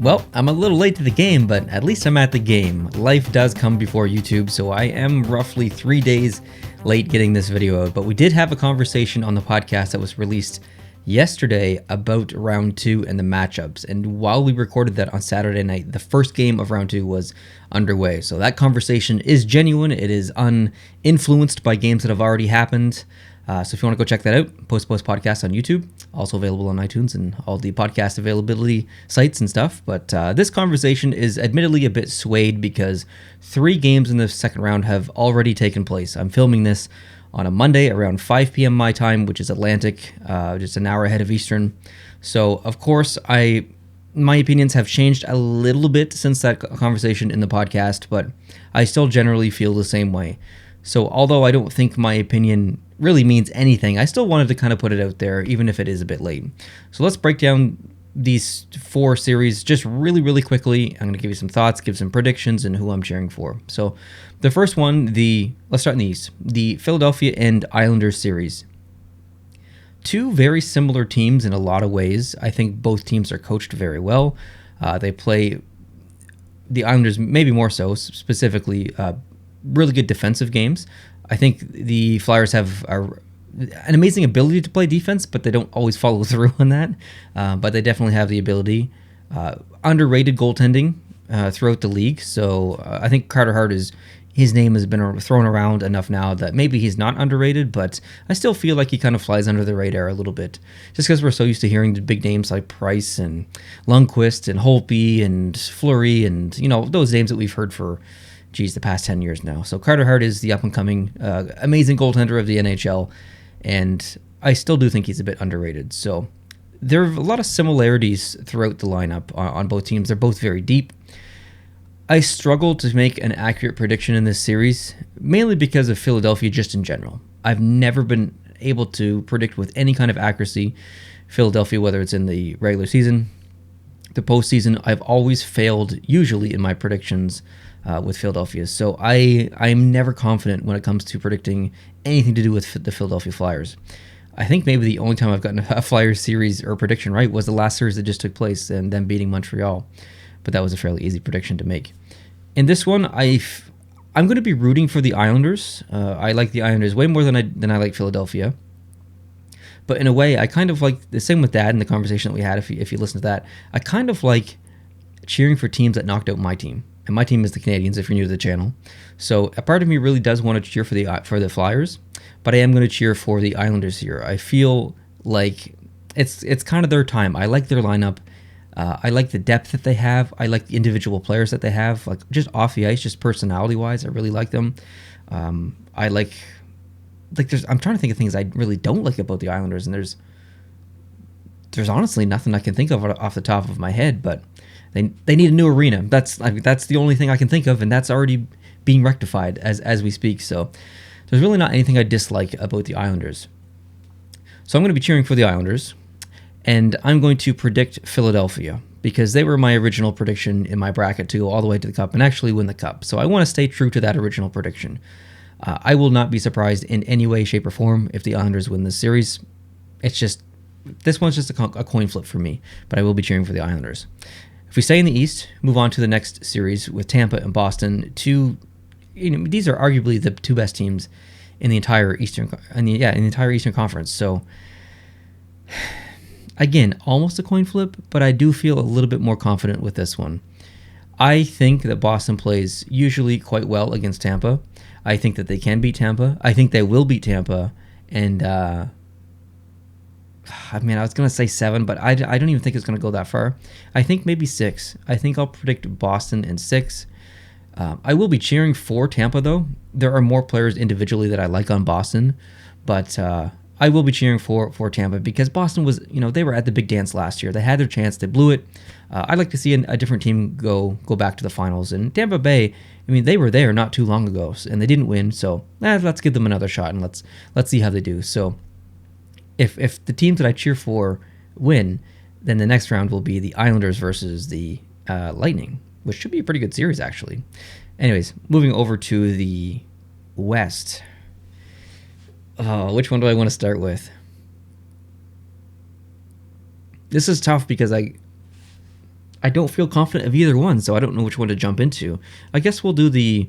Well, I'm a little late to the game, but at least I'm at the game. Life does come before YouTube, so I am roughly 3 days late getting this video out. But we did have a conversation on the podcast that was released yesterday about round 2 and the matchups. And while we recorded that on Saturday night, the first game of round 2 was underway. So that conversation is genuine. It is uninfluenced by games that have already happened. So if you want to go check that out, Post Podcast on YouTube, also available on iTunes and all the podcast availability sites and stuff. But this conversation is admittedly a bit swayed because 3 games in the second round have already taken place. I'm filming this on a Monday around 5 p.m. my time, which is Atlantic, just an hour ahead of Eastern. So of course, my opinions have changed a little bit since that conversation in the podcast, but I still generally feel the same way. So although I don't think my opinion really means anything, I still wanted to kind of put it out there, even if it is a bit late. So let's break down these 4 series just really quickly. I'm going to give you some thoughts, give some predictions, and who I'm cheering for. So the first one, let's start in the East. The Philadelphia and Islanders series. 2 very similar teams in a lot of ways. I think both teams are coached very well. They play, the Islanders maybe more so, specifically really good defensive games. I think the Flyers have an amazing ability to play defense, but they don't always follow through on that. But they definitely have the ability. Underrated goaltending throughout the league. So I think Carter Hart his name has been thrown around enough now that maybe he's not underrated, but I still feel like he kind of flies under the radar a little bit. Just because we're so used to hearing the big names like Price and Lundqvist and Holtby and Fleury and, those names that we've heard for the past 10 years now. So Carter Hart is the up-and-coming amazing goaltender of the NHL, and I still do think he's a bit underrated. So there are a lot of similarities throughout the lineup on both teams. They're both very deep. I struggle to make an accurate prediction in this series, mainly because of Philadelphia just in general. I've never been able to predict with any kind of accuracy Philadelphia, whether it's in the regular season, the postseason. I've always failed, usually, in my predictions with Philadelphia. So I'm never confident when it comes to predicting anything to do with the Philadelphia Flyers. I think maybe the only time I've gotten a Flyers series or prediction right was the last series that just took place and them beating Montreal. But that was a fairly easy prediction to make. In this one, I'm going to be rooting for the Islanders. I like the Islanders way more than I like Philadelphia. But in a way, I kind of like the same with Dad in the conversation that we had. If you listen to that, I kind of like cheering for teams that knocked out my team. And my team is the Canadiens, if you're new to the channel. So a part of me really does want to cheer for the Flyers, but I am going to cheer for the Islanders here. I feel like it's kind of their time. I like their lineup. I like the depth that they have. I like the individual players that they have, like just off the ice, just personality-wise. I really like them. I like I'm trying to think of things I really don't like about the Islanders, and there's honestly nothing I can think of off the top of my head, but they need a new arena. That's the only thing I can think of, and that's already being rectified as we speak. So there's really not anything I dislike about the Islanders. So I'm going to be cheering for the Islanders, and I'm going to predict Philadelphia because they were my original prediction in my bracket to go all the way to the Cup and actually win the Cup. So I want to stay true to that original prediction. I will not be surprised in any way, shape, or form if the Islanders win this series. This one's just a coin flip for me, but I will be cheering for the Islanders. If we stay in the East, move on to the next series with Tampa and Boston. These are arguably the 2 best teams in the entire Eastern Conference. So again, almost a coin flip, but I do feel a little bit more confident with this one. I think that Boston plays usually quite well against Tampa. I think that they can beat Tampa. I think they will beat Tampa, and I was going to say 7, but I don't even think it's going to go that far. I think maybe 6. I think I'll predict Boston in 6. I will be cheering for Tampa, though. There are more players individually that I like on Boston, but I will be cheering for Tampa because Boston was, they were at the big dance last year. They had their chance. They blew it. I'd like to see a different team go back to the finals. And Tampa Bay, they were there not too long ago, and they didn't win. So let's give them another shot, and let's see how they do. So if the teams that I cheer for win, then the next round will be the Islanders versus the Lightning, which should be a pretty good series, actually. Anyways, moving over to the West. Which one do I want to start with? This is tough because I don't feel confident of either one, so I don't know which one to jump into. I guess we'll do the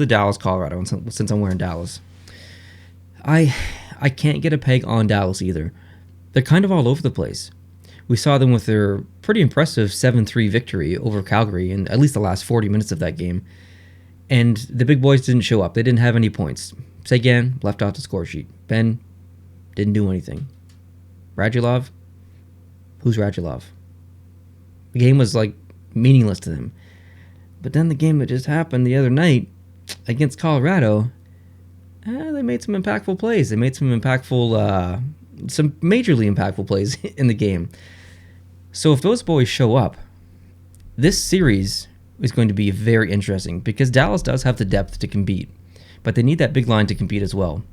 Dallas Colorado since I'm wearing Dallas. I can't get a peg on Dallas either. They're kind of all over the place. We saw them with their pretty impressive 7-3 victory over Calgary in at least the last 40 minutes of that game. And the big boys didn't show up. They didn't have any points. Seguin left off the score sheet. Ben didn't do anything. Radulov? Who's Radulov? The game was like meaningless to them. But then the game that just happened the other night against Colorado, they made some impactful plays. They made some majorly impactful plays in the game. So if those boys show up, this series is going to be very interesting because Dallas does have the depth to compete, but they need that big line to compete as well.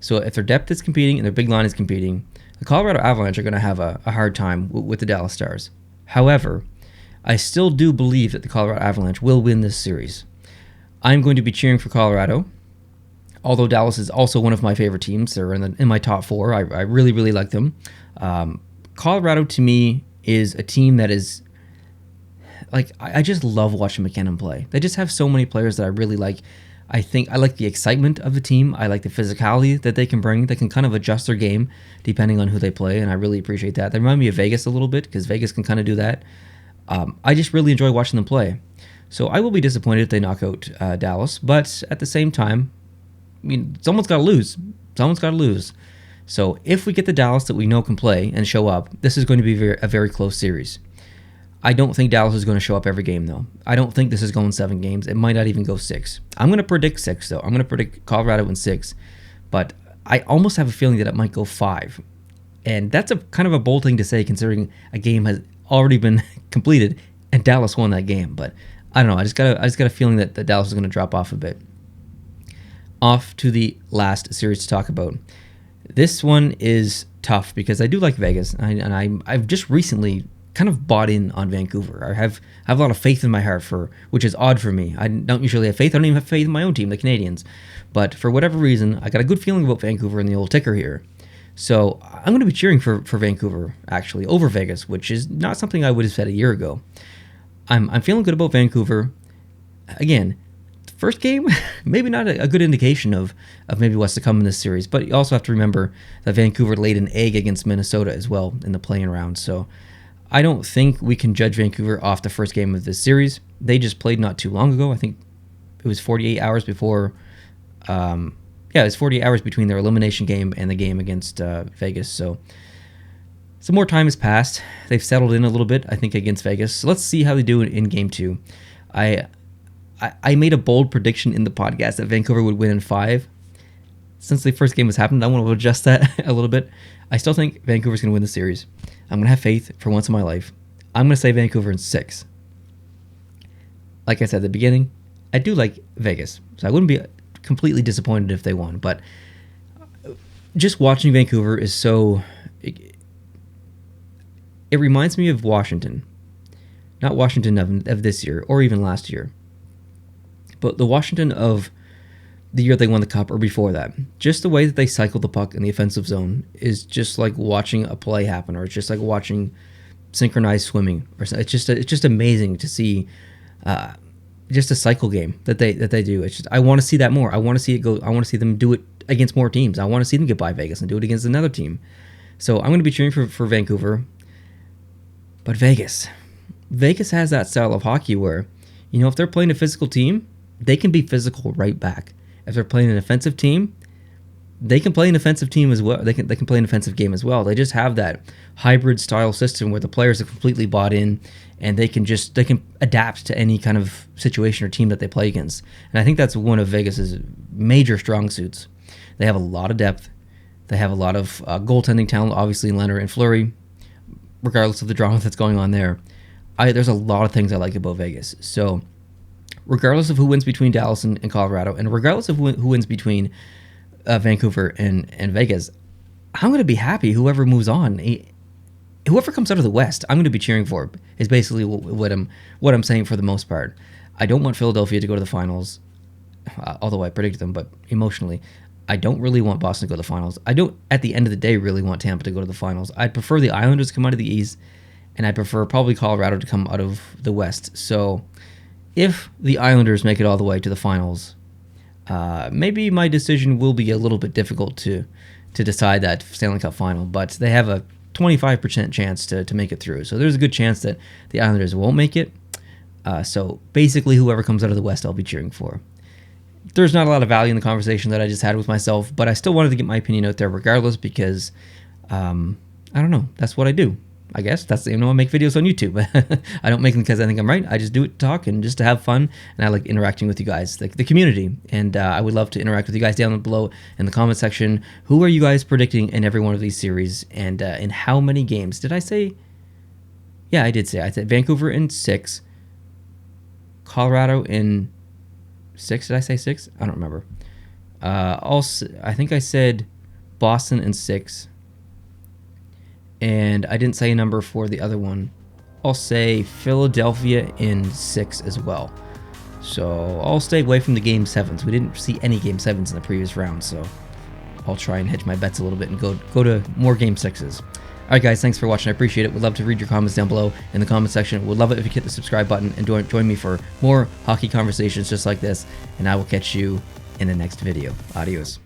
So if their depth is competing and their big line is competing, the Colorado Avalanche are going to have a hard time with the Dallas Stars. However, I still do believe that the Colorado Avalanche will win this series. I'm going to be cheering for Colorado, although Dallas is also one of my favorite teams. They're in my top four. I really, really like them. Colorado, to me, is a team that is, like, I just love watching McKinnon play. They just have so many players that I really like. I think I like the excitement of the team. I like the physicality that they can bring. They can kind of adjust their game depending on who they play, and I really appreciate that. They remind me of Vegas a little bit because Vegas can kind of do that. I just really enjoy watching them play. So I will be disappointed if they knock out Dallas, but at the same time, I mean, someone's got to lose. Someone's got to lose. So if we get the Dallas that we know can play and show up, this is going to be a very close series. I don't think Dallas is going to show up every game, though. I don't think this is going 7 games. It might not even go 6. I'm going to predict 6, though. I'm going to predict Colorado in 6. But I almost have a feeling that it might go 5. And that's a kind of a bold thing to say, considering a game has already been completed and Dallas won that game. But I don't know. I just got a feeling that Dallas is going to drop off a bit. Off to the last series to talk about. This one is tough because I do like Vegas, and I've just recently kind of bought in on Vancouver. I have a lot of faith in my heart, which is odd for me. I don't usually have faith. I don't even have faith in my own team, the Canadians. But for whatever reason, I got a good feeling about Vancouver and the old ticker here. So I'm going to be cheering for Vancouver, actually, over Vegas, which is not something I would have said a year ago. I'm feeling good about Vancouver. Again, first game, maybe not a good indication of maybe what's to come in this series, but you also have to remember that Vancouver laid an egg against Minnesota as well in the play-in round. So I don't think we can judge Vancouver off the first game of this series. They just played not too long ago. I think it was 48 hours before. It was 48 hours between their elimination game and the game against Vegas. So some more time has passed. They've settled in a little bit, I think, against Vegas. So let's see how they do in game 2. I made a bold prediction in the podcast that Vancouver would win in 5. Since the first game has happened, I want to adjust that a little bit. I still think Vancouver's going to win the series. I'm going to have faith for once in my life. I'm going to say Vancouver in 6. Like I said at the beginning, I do like Vegas, so I wouldn't be completely disappointed if they won. But just watching Vancouver is so... It reminds me of Washington. Not Washington of this year or even last year, but the Washington of the year they won the Cup or before that. Just the way that they cycle the puck in the offensive zone is just like watching a play happen, or it's just like watching synchronized swimming. Or it's just amazing to see just a cycle game that they do. It's just, I want to see that more. I want to see it go. I want to see them do it against more teams. I want to see them get by Vegas and do it against another team. So I'm going to be cheering for Vancouver. But Vegas has that style of hockey where, if they're playing a physical team, they can be physical right back. If they're playing an offensive team, they can play an offensive team as well. They can play an offensive game as well. They just have that hybrid style system where the players are completely bought in, and they can adapt to any kind of situation or team that they play against. And I think that's one of Vegas's major strong suits. They have a lot of depth. They have a lot of goaltending talent, obviously Leonard and Fleury, regardless of the drama that's going on there. There's a lot of things I like about Vegas. So regardless of who wins between Dallas and Colorado, and regardless of who wins between Vancouver and Vegas, I'm going to be happy whoever moves on. Whoever comes out of the West, I'm going to be cheering for, is basically what I'm saying for the most part. I don't want Philadelphia to go to the finals, although I predicted them, but emotionally, I don't really want Boston to go to the finals. I don't, at the end of the day, really want Tampa to go to the finals. I'd prefer the Islanders to come out of the East, and I prefer probably Colorado to come out of the West. So if the Islanders make it all the way to the finals, maybe my decision will be a little bit difficult to decide that Stanley Cup final, but they have a 25% chance to make it through. So there's a good chance that the Islanders won't make it. So basically whoever comes out of the West, I'll be cheering for. There's not a lot of value in the conversation that I just had with myself, but I still wanted to get my opinion out there regardless because, I don't know, that's what I do. I guess that's, I make videos on YouTube. I don't make them because I think I'm right. I just do it to talk and just to have fun. And I like interacting with you guys, like the community. And I would love to interact with you guys down below in the comment section. Who are you guys predicting in every one of these series? And in how many games? Did I say? Yeah, I did say. I said Vancouver in 6. Colorado in 6. Did I say 6? I don't remember. Also, I think I said Boston in 6. And I didn't say a number for the other one. I'll say Philadelphia in 6 as well. So I'll stay away from the Game 7s. We didn't see any Game 7s in the previous round, so I'll try and hedge my bets a little bit and go to more Game 6s. Alright guys, thanks for watching. I appreciate it. Would love to read your comments down below in the comment section. Would love it if you hit the subscribe button and join me for more hockey conversations just like this. And I will catch you in the next video. Adios.